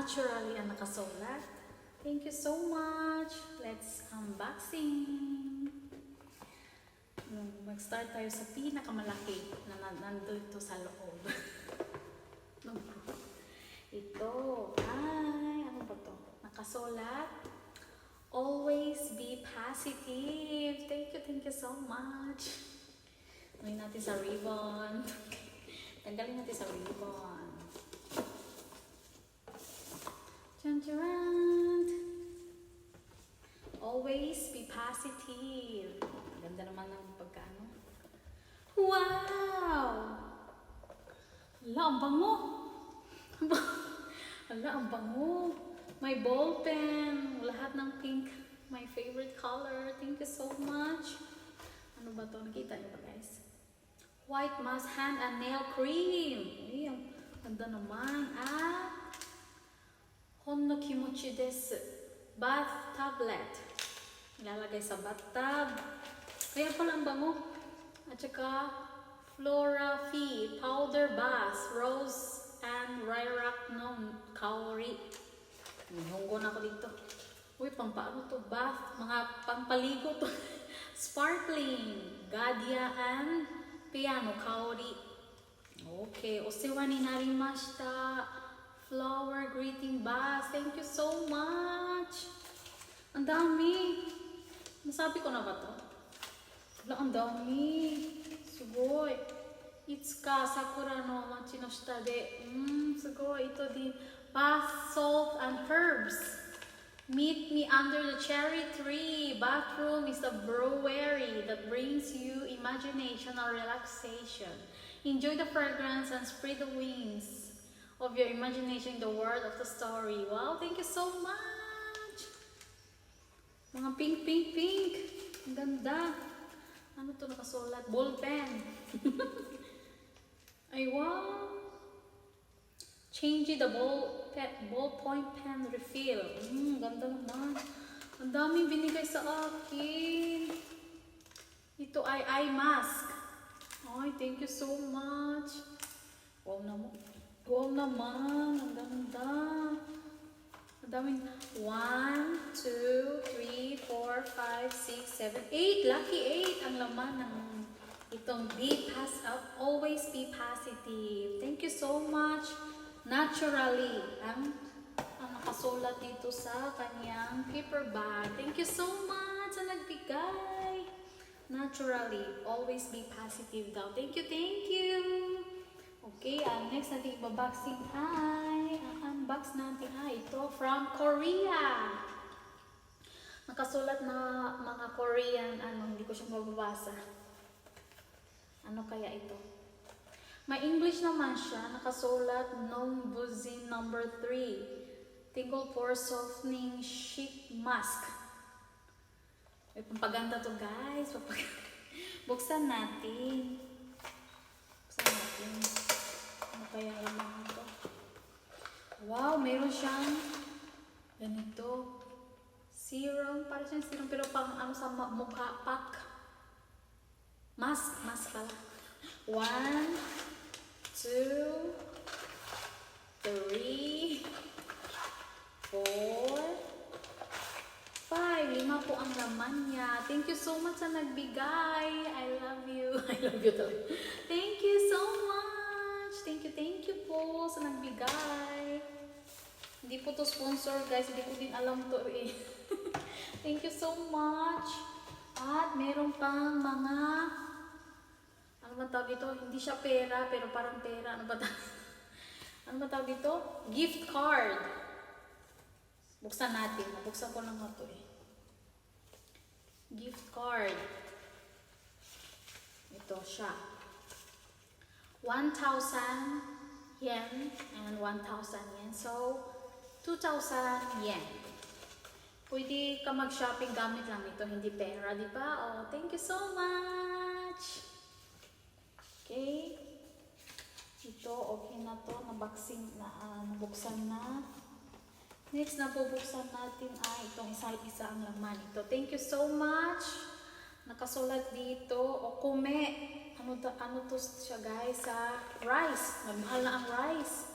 naturally ang nakasulat. Thank you so much. Let's unboxing. Mag-start tayo sa pinakamalaki na nandito sa loob. Ito. Ay, ano ba to? Nakasulat. Always be positive. Thank you so much. Tanggalin natin sa ribbon. Tanggalin natin sa ribbon. Tchan-tchan! Always be positive. Ganda naman ng pagkaano. Wow! Hala, ang bango! Hala, ang bango! May ball pen. Lahat ng pink. My favorite color. Thank you so much. Ano ba to? Nakita niyo ba, guys? White mask hand and nail cream. Ay, ang ganda naman. Honno kimochi desu. Bath tablet. Ilalagay sa bathtub. Kaya pala ang bango. At saka Flora Fee powder bath. Rose and lilac no kaori. Nihonggo na ako dito. Uy, pampaano to? Bath. Mga pampaligo to. Sparkling. Gadia and piano kaori. Okay. Osewa ni narimashita. Flower greeting bath. Thank you so much. Ang dami. Nasabi ko na ba to? Wala, ang dami. Sugoi. Itsuka sakura no machi no shita de. Sugoi. Ito din. Bath, salt, and herbs. Meet me under the cherry tree. Bathroom is a brewery that brings you imagination or relaxation. Enjoy the fragrance and spread the wings of your imagination in the world of the story. Wow, thank you so much. Mga pink, pink, pink. Ang ganda. Ano to nakasulat? Ball pen. Ay, wow. Change the ballpoint pen refill. Ganda naman. Ang daming binigay sa akin. Ito ay eye mask. Ay, thank you so much. Wow naman. Wow naman. Ang ganda. Ang daming 1, 2, 3, 4, 5, 6, 7, 8. Lucky 8 ang laman ng itong always be positive. Thank you so much. Naturally, ang nakasulat dito sa kanyang paper bag. Thank you so much sa nagbigay. Naturally, always be positive daw. Thank you, thank you. Okay, next natin ibaboxing ay, unbox natin ay ito from Korea. Nakasulat na mga Korean, hindi ko siya mababasa. Ano kaya ito? May English naman siya, nakasulat Nong Buzin number 3. Tingle Pore Softening Sheet Mask. May pampaganda to, guys. Buksan natin. Ano kaya yung mga ito? Wow, meron siyang ganito. Serum. Parang siyang serum pero pang sa mukha pack. Mask pala. 1, 2, 3, 4, 5. 5 po ang laman niya. Thank you so much sa nagbigay. I love you. I love you talaga. Thank you so much. Thank you po sa nagbigay. Hindi po to sponsor, guys. Hindi ko din alam to eh. Thank you so much. At meron pang mga ano ba tawag dito? Hindi siya pera, pero parang pera. Ano ba tawag dito? Gift card. Buksan natin. Nabuksan ko lang ito eh. Gift card. Ito siya. 1,000 yen and 1,000 yen. So, 2,000 yen. Pwede ka mag-shopping gamit lang ito. Hindi pera, di ba? Oh, thank you so much. Okay. Ito, okay na to. Nabuksan na. Next na bubuksan natin ay itong isa ang laman. Ito. Thank you so much. Nakasulat dito, okume. Ano to siya, guys? Sa rice. Mahal na ang rice.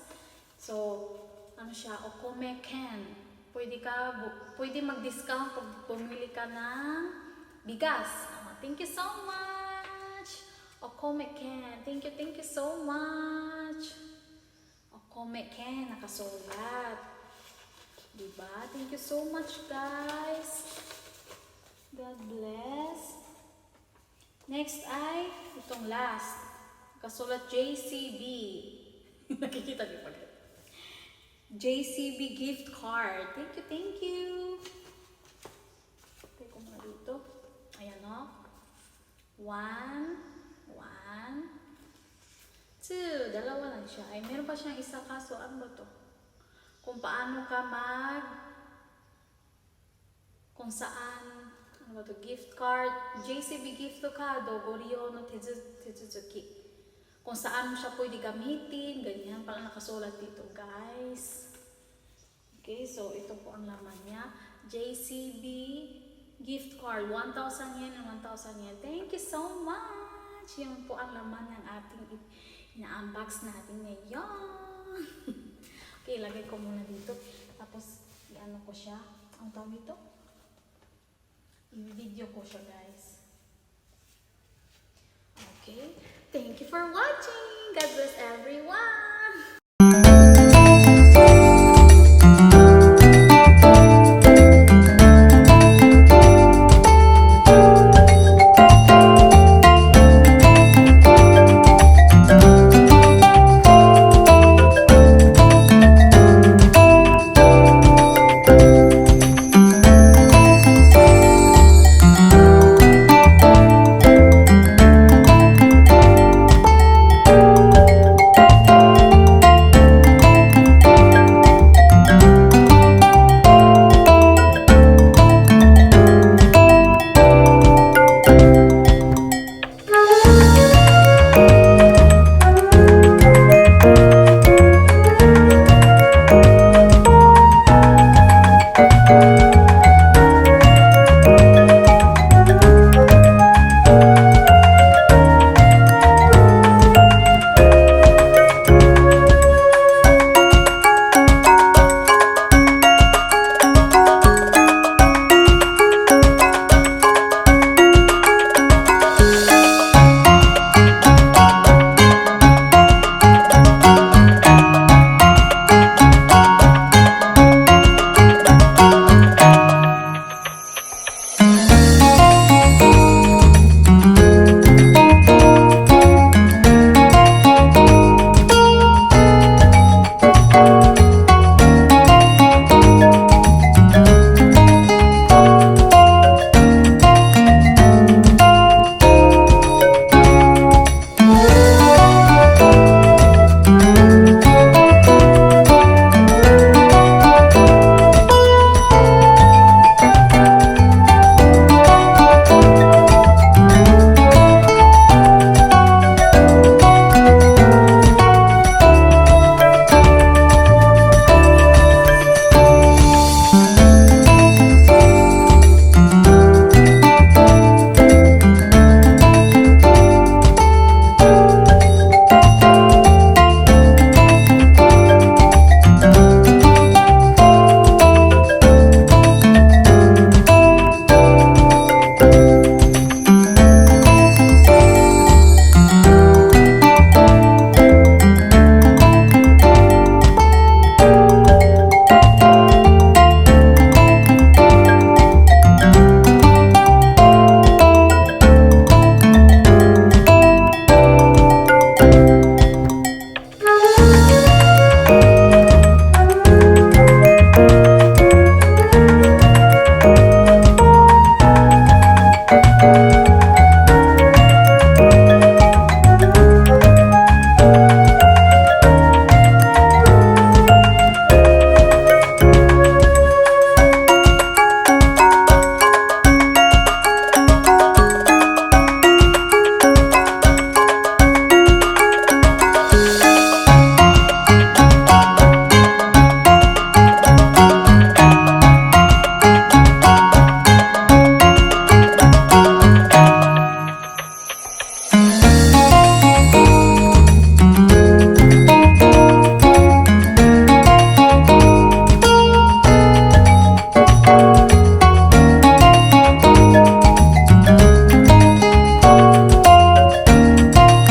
So, ano siya, Okome Ken. Pwede mag-discount pag bumili ka ng bigas. Thank you so much. Okome Ken. Thank you so much. Okome Ken, nakasulat. Diba? Thank you so much, guys. God bless. Next ay, itong last. Kasulat JCB. Nakikita niyo pala. JCB gift card. Thank you. Okay, ko muna dito. Ayan o. 1, 2. Dalawa lang siya. Ay, meron pa siyang isa kaso. Ano ba to? Kung paano ka kung saan, ano ba to? Gift card. JCB gift card. Goryeo no tezuzuki. Kung saan mo siya pwede gamitin. Ganyan pala nakasulat dito, guys. Okay, so ito po ang laman niya. JCB gift card. 1,000 yen and 1,000 yen. Thank you so much. Yan po ang laman ng ating ina-unbox natin ngayon. Okay, lagay ko muna dito. Tapos, i-ano ko siya. Ang tawag dito? I-video ko siya, guys. Okay. Thank you for watching. God bless everyone.